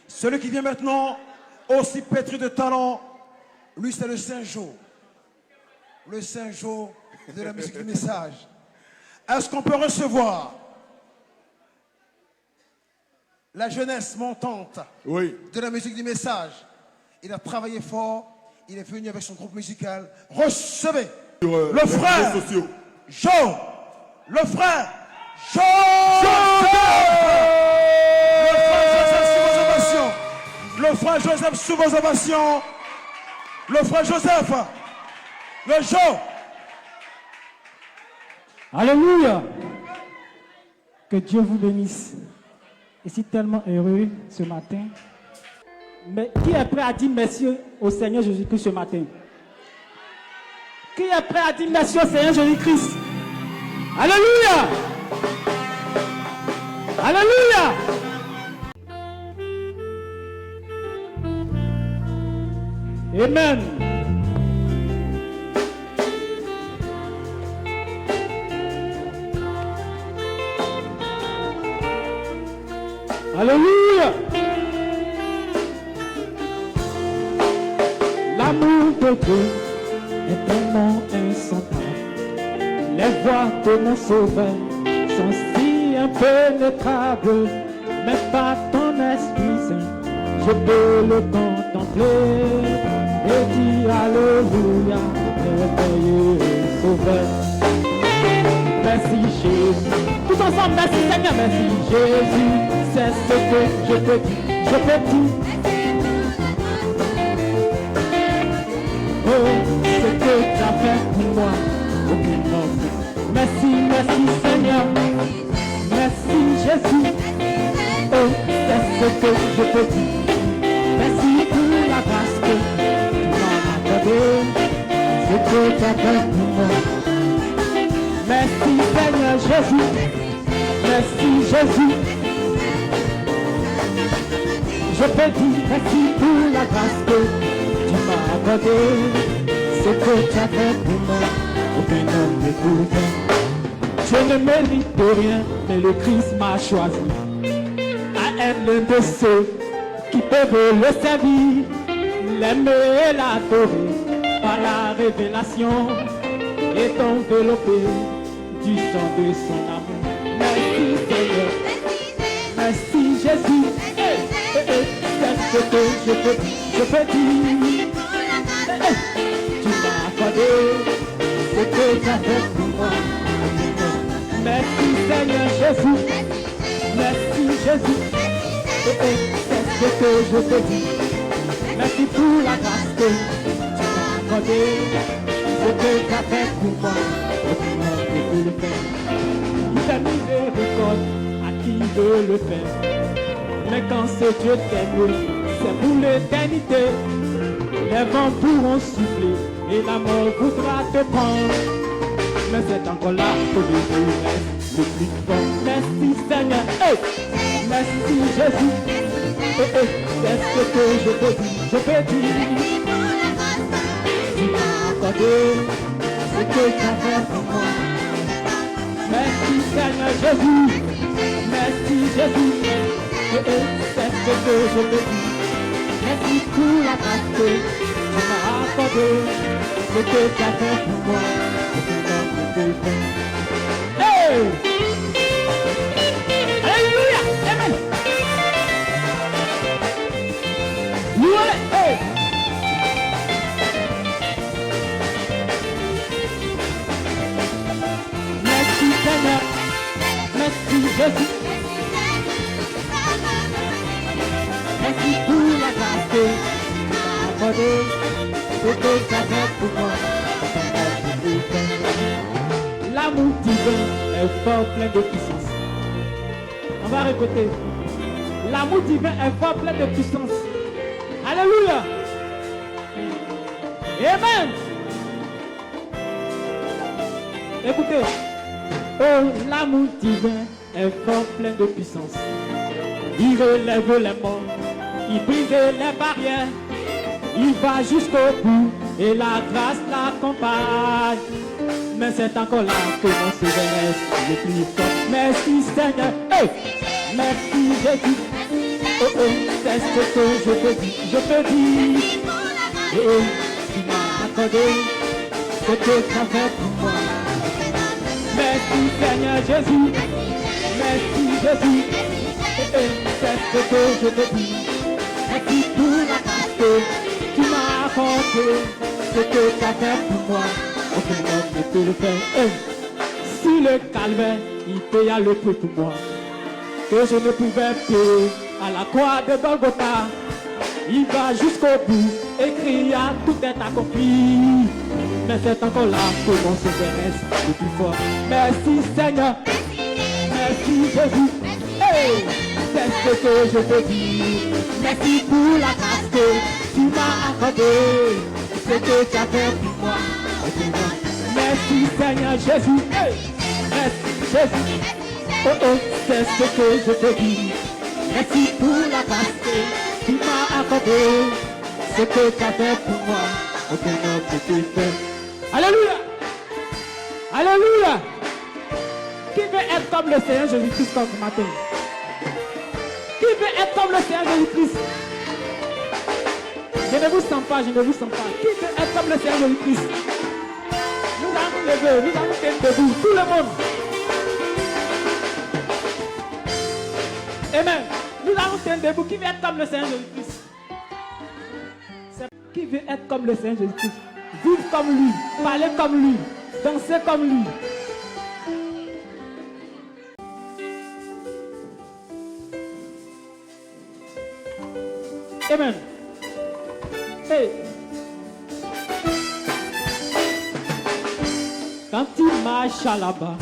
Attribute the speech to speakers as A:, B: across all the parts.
A: Celui qui vient maintenant, aussi pétri de talent, lui c'est le Saint-Jean. Le Saint-Jean de la musique du message. Est-ce qu'on peut recevoir la jeunesse montante de la musique du message? Il a travaillé fort, il est venu avec son groupe musical. Recevez le frère Jean, le frère le frère Joseph sous vos ovations, le frère Joseph, le Jean.
B: Alléluia. Que Dieu vous bénisse. Je suis tellement heureux ce matin. Mais qui est prêt à dire merci au Seigneur Jésus-Christ ce matin? Qui est prêt à dire merci au Seigneur Jésus-Christ? Alléluia. Alléluia. Amen. Alléluia. L'amour de Dieu est tellement insondable. Les voies de mon sauveur sont si impénétrables. Mais par ton Esprit Saint, je peux le contempler et dire Alléluia, merveilleux sauveur. Merci Jésus. Tous ensemble, merci Seigneur, merci Jésus. C'est ce que je peux dire, je peux dire. Oh, ce que tu as fait pour moi, aucun homme. Merci, merci Seigneur. Merci Jésus. Oh, c'est ce que je peux dire. Merci pour la grâce que tu m'as accordée. Ce que tu as fait pour moi. Merci Seigneur Jésus. Merci Jésus. Je peux dire merci pour la grâce que tu m'as accordée. Ce que tu as fait pour moi, aucun homme ne pouvait. Je ne mérite rien, mais le Christ m'a choisi. À être l'un de ceux qui peuvent le servir, l'aimer et l'adorer par la révélation et enveloppé du sang de son amour. Merci Seigneur, merci Jésus. C'est ce que je peux dire. Tu m'as accordé ce que tu as fait pour moi. Merci Seigneur Jésus. Merci Jésus. C'est ce que je peux dire. Merci pour la grâce que tu m'as accordé. Ce que tu as fait pour moi. Il fait miséricorde à qui veut le faire. Mais quand ce Dieu t'aime, c'est pour l'éternité. Les vents pourront souffler et la mort voudra te prendre. Mais c'est encore là que le Dieu reste le plus fort. Merci Seigneur, merci Jésus. C'est ce que je peux dire, je peux dire. Tu m'as accordé ce que tu as fait pour moi. Merci Seigneur Jésus, merci Jésus. C'est ce que je peux dire. Merci pour la grâce que tu m'as accordé. Ce que tu as fait pour moi, aucun homme ne peut faire. Hey! Alléluia! Amen! Louez! Hey! Merci Seigneur. Merci Jésus. Merci pour la grâce que tu m'as accordée. Ce que tu as fait pour moi. L'amour divin est fort, plein de puissance. On va répéter. L'amour divin est fort, plein de puissance. Alléluia. Amen. Écoutez. Oh, l'amour divin est fort, plein de puissance. Il relève les morts, il brise les barrières, il va jusqu'au bout et la grâce l'accompagne. Mais c'est encore là que mon sauveur reste le plus fort. Merci Seigneur, merci Jésus. Oh oh, c'est ce que je te dis. Je te dis. Oh, tu m'as accordé ce que tu as fait pour moi. Merci Seigneur Jésus. Merci Jésus. Oh oh, c'est ce que je te dis. Merci pour la grâce que tu m'as accordé ce que tu as fait pour moi. Aucun homme ne peut le faire. Oh. Sur le calvaire, il paya le prix pour moi. Que je ne pouvais payer à la croix de Golgotha. Il va jusqu'au bout et cria, tout est accompli. Mais c'est encore là que mon sauveur reste le plus fort. Merci Seigneur. Merci Jésus. Hey, c'est ce que je te dis. Merci pour la grâce que tu m'as accordée. Ce que tu as fait pour moi. Merci Seigneur Jésus. Hey, merci Jésus. Oh oh, c'est ce que je te dis. Merci pour la grâce que tu m'as accordé. Ce que tu as fait pour moi. Aucun homme ne peut faire. Alléluia. Alléluia. Qui veut être comme le Seigneur Jésus-Christ comme ce matin? Qui veut être comme le Seigneur Jésus-Christ? Je ne vous sens pas, je ne vous sens pas. Qui veut être comme le Seigneur Jésus-Christ? Nous allons nous lever, nous allons tenir debout, tout le monde. Amen. Nous allons tenir debout. Qui veut être comme le Seigneur Jésus-Christ? Qui veut être comme le Seigneur Jésus-Christ? Vivre comme lui, parler comme lui, danser comme lui. Amen. Hey. Quand il marche là-bas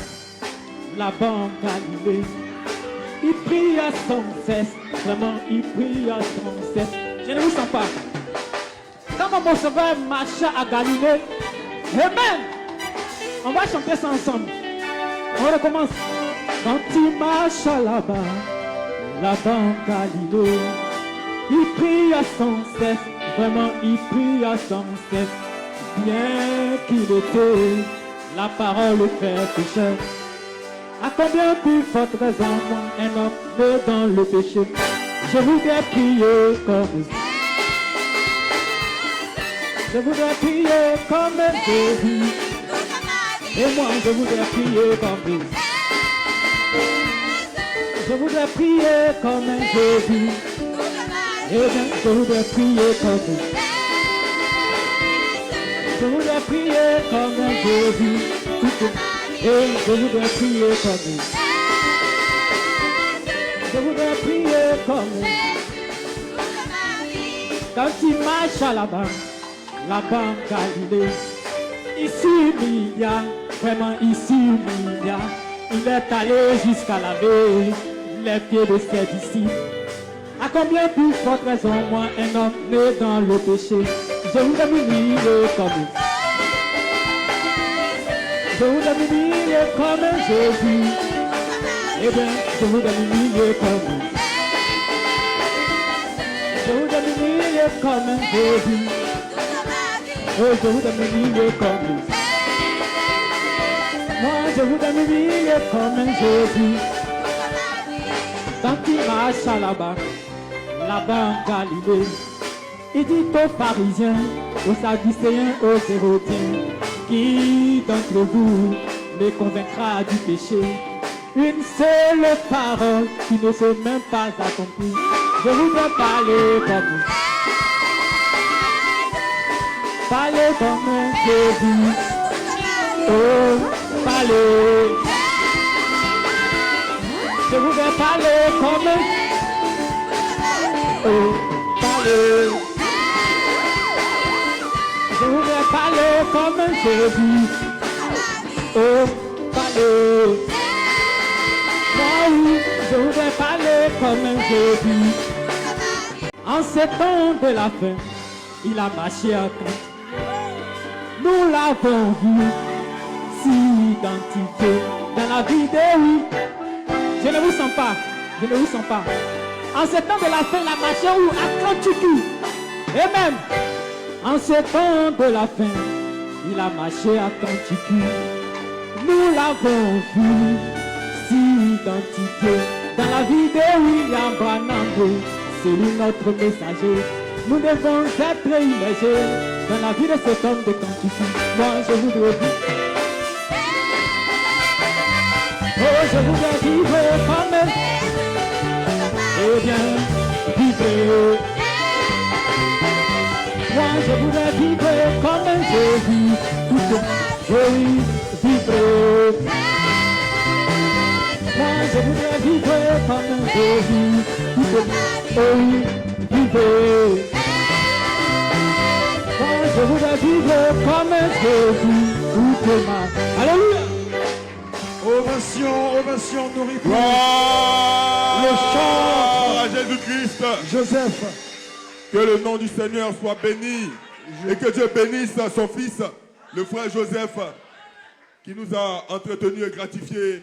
B: en Galilée, il prie à son cesse, vraiment il prie à son cesse. Je ne vous sens pas. Quand mon sauveur marcha à Galilée, amen. On va chanter ça ensemble. On recommence. Quand il marche là-bas en Galilée, il prie à son cesse, vraiment il prie à son cesse. Bien qu'il était la parole fait pécheur. À combien plus forte raison un homme né dans le péché? Je voudrais prier comme je voudrais prier comme Jésus. Et moi je voudrais prier comme lui. Je voudrais prier comme Jésus. Et bien je voudrais prier comme lui. Je voudrais prier comme Jésus. Et je voudrais prier comme lui. Je voudrais prier comme lui. Quand il marche là-bas en Galilée, il s'humilia, vraiment il s'humilia. Il est allé jusqu'à laver les pieds de ses disciples. À combien plus forte raison, moi, un homme né dans le péché, je voudrais m'humilier comme lui. Je voudrais m'humilier comme Jésus. Eh bien, je voudrais m'humilier comme lui. Je voudrais m'humilier comme Jésus. Oh, je voudrais m'humilier comme lui. Moi, je voudrais m'humilier comme Jésus. Quand il marche là-bas en Galilée, il dit aux pharisiens, aux sadducéens, aux hérodiens, qui d'entre vous me convaincra du péché? Une seule parole qui ne s'est même pas accomplie. Je voudrais parler comme vous. Parler comme Jésus. Oh, parler. Je voudrais parler comme. Oh, parler. Je voudrais parler comme Jésus. Oh, parler. Moi, oui, je voudrais parler comme Jésus. En ces temps de la fin, il a marché à temps. Nous l'avons vu s'identifier dans la vidéo. Je ne vous sens pas. Je ne vous sens pas. En ce temps de la fin, il a marché où? À Kantuku. Et même, en ce temps de la fin, il a marché à Kantuku. Nous l'avons vu s'identifier dans la vidéo. William Branham c'est lui notre messager. Nous devons être immergés dans la vie de cet homme de temps ici. Moi, je voudrais vivre. Oh, je voudrais vivre comme elle. Eh bien, vivre. Moi, je voudrais vivre comme Jésus. Tout oui, vivre. Moi, je voudrais vivre comme Jésus. Tout oui, vivre. Moi, je voudrais vivre comme Jésus. Toute ma. Alléluia.
A: Ovation, ovation, nourriture.
C: Gloire
A: Le chant
C: à Jésus-Christ.
A: Joseph.
C: Que le nom du Seigneur soit béni et que Dieu bénisse son fils, le frère Joseph, qui nous a entretenus et gratifiés